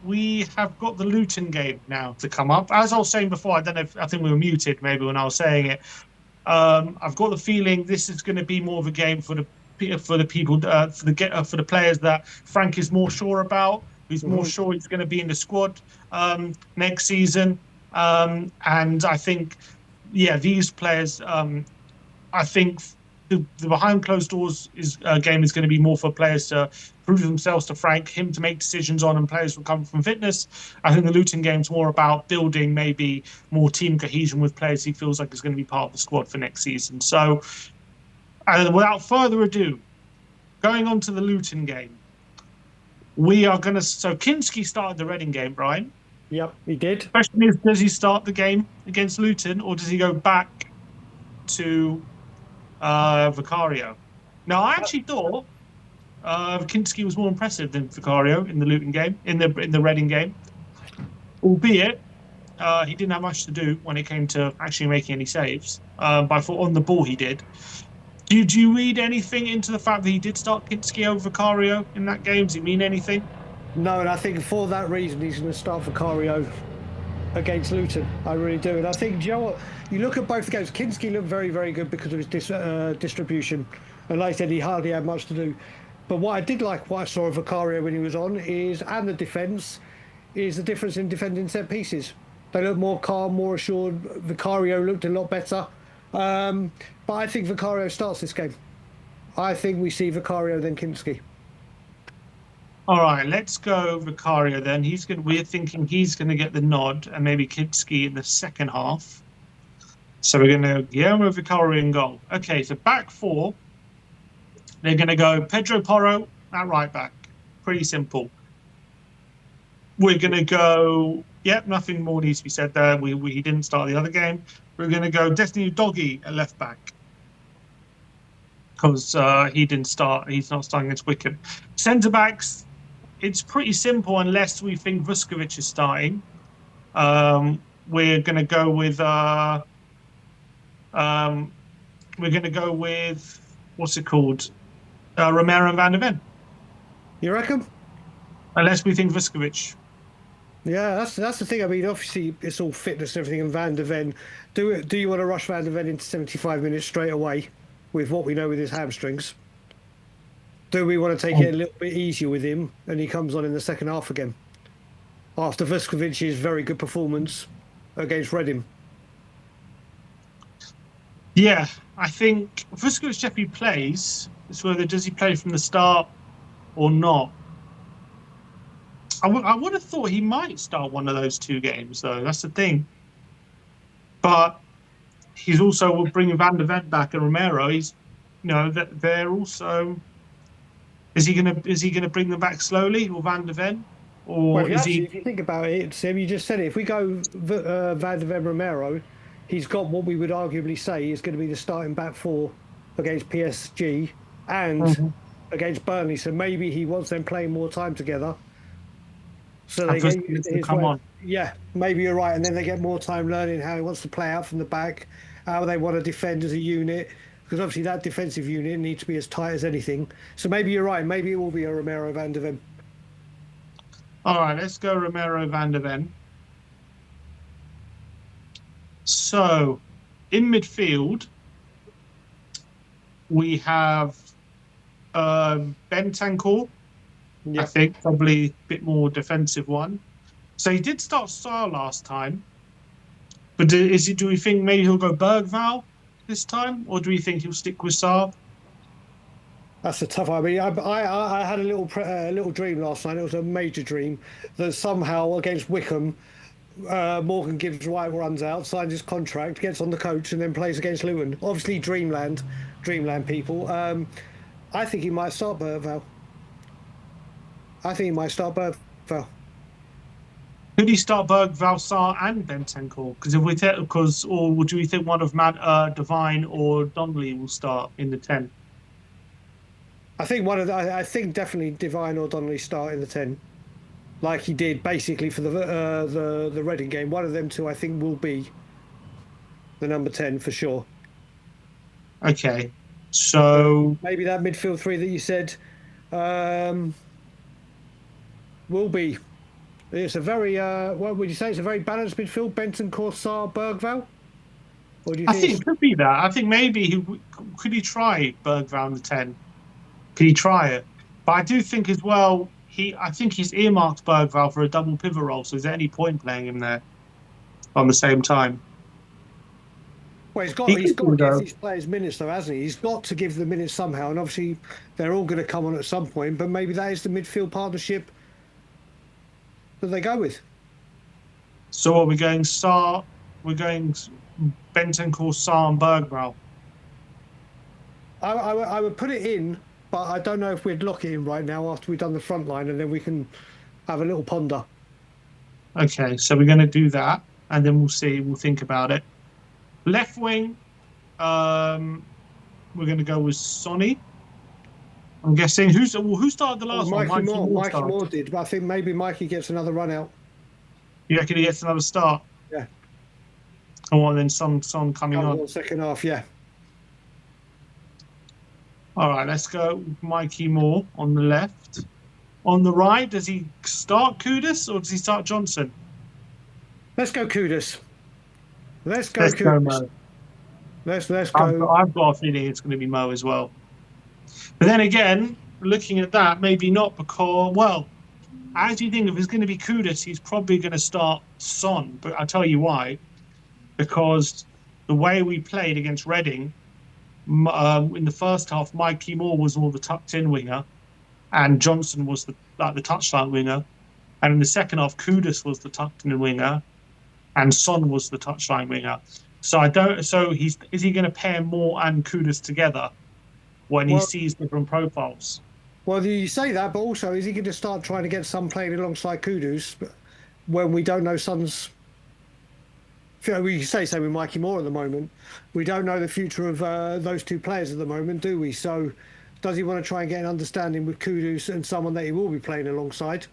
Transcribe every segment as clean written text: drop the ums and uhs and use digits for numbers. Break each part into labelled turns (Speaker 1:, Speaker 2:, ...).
Speaker 1: we have got the Luton game now to come up. As I was saying before, I don't know if I think we were muted maybe when I was saying it. I've got the feeling this is going to be more of a game for the people for the players that Frank is more sure about. He's more sure he's going to be in the squad next season, and I think, yeah, these players. I think the behind closed doors game is going to be more for players to prove themselves to Frank, him to make decisions on, and players will come from fitness. I think the Luton game's more about building maybe more team cohesion with players he feels like is going to be part of the squad for next season. So, without further ado, going on to the Luton game, we are going to. So, Kinski started the Reading game, Brian.
Speaker 2: Yep, he did.
Speaker 1: The question is, does he start the game against Luton, or does he go back to Vicario? Now, I actually thought Kinski was more impressive than Vicario in the Luton game, in the Reading game, albeit he didn't have much to do when it came to actually making any saves. But I thought on the ball he did. Do you read anything into the fact that he did start Kinski over Vicario in that game? Does it mean anything?
Speaker 2: No, and I think for that reason he's going to start Vicario against Luton. I really do. And I think, you know what, you look at both the games, Kinski looked very, very good because of his distribution. And like I said, he hardly had much to do. But what I did like, what I saw of Vicario when he was on, and the defence, is the difference in defending set pieces. They look more calm, more assured. Vicario looked a lot better. But I think Vicario starts this game. I think we see Vicario then Kinski.
Speaker 1: All right, let's go Vicario then. We're thinking he's going to get the nod, and maybe Kinski in the second half. So we're going to Guillermo Vicario in goal. Okay, so back four. They're going to go Pedro Porro at right back. Pretty simple. We're going to go. Yep, nothing more needs to be said there. He didn't start the other game. We're going to go Destiny Udogie at left back because he didn't start. He's not starting against Wickham. Centre backs. It's pretty simple unless we think Vuskovic is starting. We're going to go with what's it called? Romero and Van de Ven.
Speaker 2: You reckon?
Speaker 1: Unless we think Vuskovic.
Speaker 2: Yeah, that's the thing. I mean, obviously it's all fitness and everything. And Van de Ven, do you want to rush Van de Ven into 75 minutes straight away with what we know with his hamstrings? Do we want to take it a little bit easier with him and he comes on in the second half again? After Vusković's very good performance against Reading.
Speaker 1: Yeah, I think Vuskovic definitely plays. It's whether does he play from the start or not. I would have thought he might start one of those two games, though. That's the thing. But he's also bringing Van de Ven back and Romero. He's, that they're also. Is he gonna bring them back slowly, or Van de Ven, or is he?
Speaker 2: If you think about it, Sam, you just said it. If we go Van de Ven Romero, he's got what we would arguably say is going to be the starting back four against PSG and against Burnley. So maybe he wants them playing more time together. So they come on. Yeah, maybe you're right. And then they get more time learning how he wants to play out from the back, how they want to defend as a unit. Because obviously that defensive unit needs to be as tight as anything. So maybe you're right. Maybe it will be a Romero Van de Ven.
Speaker 1: All right, let's go Romero Van de Ven. So, in midfield, we have Bentancur. Yep. I think probably a bit more defensive one. So he did start Sarr last time, but do we think maybe he'll go Bergvall this time, or do we think he'll stick with Sarr?
Speaker 2: That's a tough one. I mean, I had a little dream last night. It was a major dream that somehow against Wickham, Morgan Gibbs White runs out, signs his contract, gets on the coach, and then plays against Luton. Obviously, dreamland people. I think he might start Bergvall. Could
Speaker 1: he start Bergvall, Sarr, and Bentancur? Or do we think one of Devine or Donnelly will start in the 10?
Speaker 2: I think definitely Devine or Donnelly start in the 10, like he did basically for the Reading game. One of them two, I think, will be the number 10 for sure.
Speaker 1: Okay, so
Speaker 2: maybe that midfield three that you said will be It's a very, what would you say? It's a very balanced midfield. Benton, Corsar, Bergvall. Or do you
Speaker 1: I
Speaker 2: think
Speaker 1: think it could be that. I think maybe could he try Bergvall in the 10? Could he try it? But I do think as well, I think he's earmarked Bergvall for a double pivot role. So is there any point playing him there on the same time?
Speaker 2: well,
Speaker 1: He
Speaker 2: he's
Speaker 1: could
Speaker 2: got
Speaker 1: do
Speaker 2: to give
Speaker 1: though.
Speaker 2: these players minutes though, hasn't he? He's got to give the minutes somehow, and obviously they're all going to come on at some point. But maybe that is the midfield partnership that they go with.
Speaker 1: So what we're going Sar, we're going Bentancur, Sar, and Bergvall.
Speaker 2: I would put it in, but I don't know if we'd lock it in right now after we've done the front line, and then we can have a little ponder.
Speaker 1: Okay, so we're going to do that, and then we'll see. We'll think about it. Left wing, we're going to go with Sonny. I'm guessing who started the last one?
Speaker 2: Mikey Moore. Mikey
Speaker 1: started.
Speaker 2: Moore did, but I think maybe Mikey gets another run out.
Speaker 1: You reckon he gets another start?
Speaker 2: Yeah.
Speaker 1: Oh, and then Son coming on.
Speaker 2: Second half, yeah.
Speaker 1: All right, let's go Mikey Moore on the left. On the right, does he start Kudus or does he start Johnson?
Speaker 2: Let's go Kudus. Let's go
Speaker 1: Let's go
Speaker 2: Kudus.
Speaker 1: Mo.
Speaker 2: Let's go.
Speaker 1: I've got a feeling it's going to be Mo as well. But then again, looking at that, maybe not because, well, as you think if it's going to be Kudus, he's probably going to start Son. But I'll tell you why. Because the way we played against Reading, in the first half, Mikey Moore was more the tucked-in winger, and Johnson was the touchline winger. And in the second half, Kudus was the tucked-in winger, and Son was the touchline winger. So is he going to pair Moore and Kudus together when he sees different profiles?
Speaker 2: Well, you say that, but also is he going to start trying to get Son playing alongside Kudus when we don't know Son's? We say so with Mikey Moore at the moment. We don't know the future of those two players at the moment, do we? So does he want to try and get an understanding with Kudus and someone that he will be playing alongside?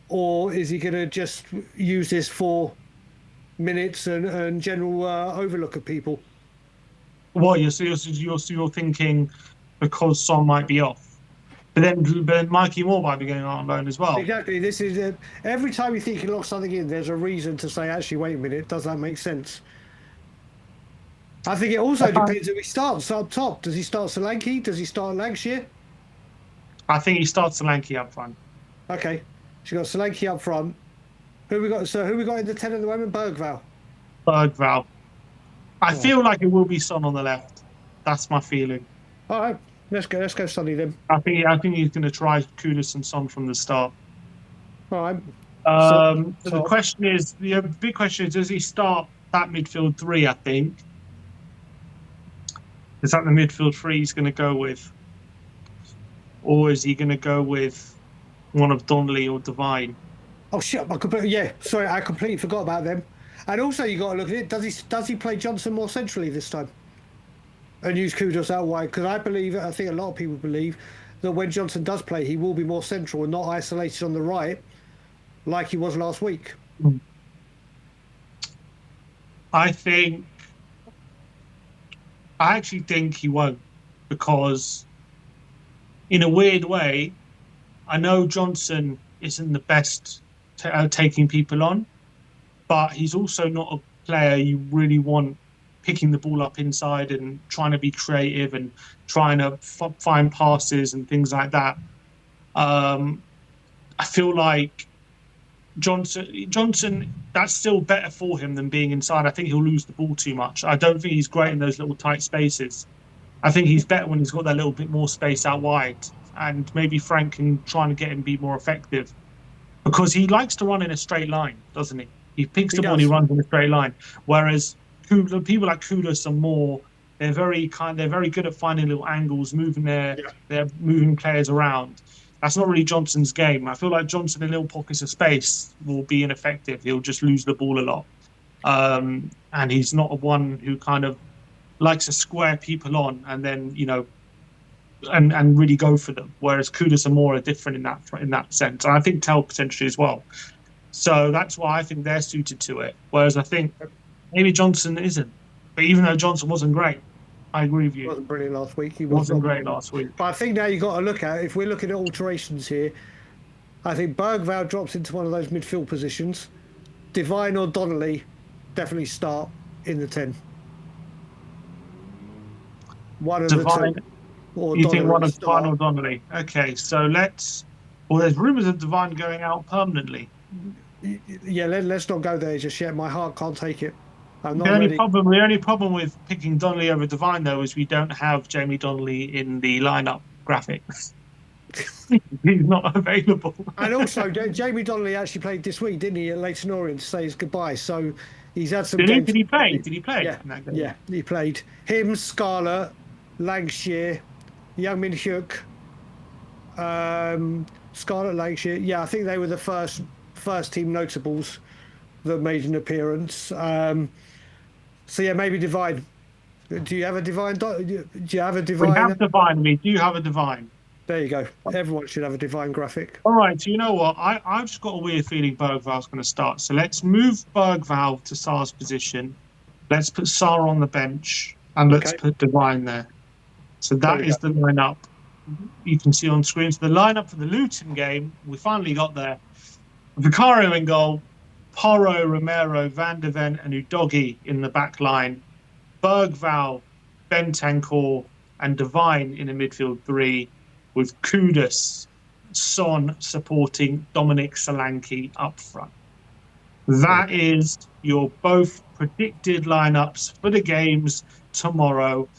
Speaker 2: Or is he going to just use this for minutes and general overlook of people?
Speaker 1: Well, you're thinking because Son might be off. But then Mikey Moore might be going on loan as well.
Speaker 2: Exactly. This is every time you think you lock something in, there's a reason to say, actually, wait a minute, does that make sense? I think it also depends if he starts up top. Does he start Solanke? Does he start Lancashire?
Speaker 1: I think he starts Solanke up front.
Speaker 2: Okay. So you've got Solanke up front. Who we got? So who we got in the 10 at the moment? Bergvall.
Speaker 1: I feel like it will be Son on the left. That's my feeling.
Speaker 2: All right. Let's go Sonny then.
Speaker 1: I think he's going to try Kudus and Son from the start.
Speaker 2: All right.
Speaker 1: So the question is, the big question is, does he start that midfield three? I think is that the midfield three he's going to go with, or is he going to go with one of Donnelly or Devine?
Speaker 2: Oh shit! Sorry, I completely forgot about them. And also, you got to look at it. Does he play Johnson more centrally this time? And use Kudus out wide, because I think a lot of people believe that when Johnson does play, he will be more central and not isolated on the right like he was last week.
Speaker 1: I actually think he won't, because in a weird way, I know Johnson isn't the best taking people on, but he's also not a player you really want picking the ball up inside and trying to be creative and trying to find passes and things like that. I feel like Johnson, that's still better for him than being inside. I think he'll lose the ball too much. I don't think he's great in those little tight spaces. I think he's better when he's got that little bit more space out wide. And maybe Frank can try and get him be more effective, because he likes to run in a straight line, doesn't he? He picks the ball and he runs in a straight line. Whereas people like Kudus are more, they're very good at finding little angles, they're moving players around. That's not really Johnson's game. I feel like Johnson in little pockets of space will be ineffective. He'll just lose the ball a lot. And he's not one who kind of likes to square people on and then, and really go for them. Whereas Kudus are different in that sense. And I think Tell potentially as well. So that's why I think they're suited to it. Whereas I think maybe Johnson isn't. But even though Johnson wasn't great, I agree with you.
Speaker 2: He wasn't brilliant last week.
Speaker 1: He wasn't great last week.
Speaker 2: But I think now you've got to look at, if we're looking at alterations here, I think Bergvall drops into one of those midfield positions. Devine or Donnelly definitely start in the 10. One of the
Speaker 1: Divine,
Speaker 2: two. Or
Speaker 1: you think
Speaker 2: Donnelly
Speaker 1: one of Divine
Speaker 2: start.
Speaker 1: or Donnelly? Okay, so let's. Well, there's rumours of Divine going out permanently.
Speaker 2: Yeah, let's not go there just yet. My heart can't take it. I'm
Speaker 1: The
Speaker 2: not
Speaker 1: only
Speaker 2: ready.
Speaker 1: problem, the only problem with picking Donnelly over Divine though is we don't have Jamie Donnelly in the lineup graphic. He's not available.
Speaker 2: And also, Jamie Donnelly actually played this week, didn't he, at Leighton Orient to say his goodbye. So he's had some
Speaker 1: Did he?
Speaker 2: games.
Speaker 1: Did he play? Did he play
Speaker 2: Yeah,
Speaker 1: in that game?
Speaker 2: yeah, he played. Him, Scarlett, Lancashire, Young Min Hyuk, Scarlett, Lancashire. Yeah, I think they were the first team notables that made an appearance. So yeah, maybe Divine. Do you have a Divine? Do you have a
Speaker 1: We
Speaker 2: Divine?
Speaker 1: have Divine. We do have a Divine.
Speaker 2: There you go. Everyone should have a Divine graphic.
Speaker 1: All right. So you know what? I've just got a weird feeling Bergval's going to start. So let's move Bergval to Sar's position. Let's put Sar on the bench and let's
Speaker 2: Okay.
Speaker 1: put Divine there. So that
Speaker 2: we
Speaker 1: is the lineup you can see on screen. So the lineup for the Luton game, we finally got there. Vicario in goal, Porro, Romero, Van de Ven, and Udogi in the back line. Bergval, Bentancur, and Divine in a midfield three, with Kudus, Son supporting Dominic Solanke up front. That is your both predicted lineups for the games tomorrow.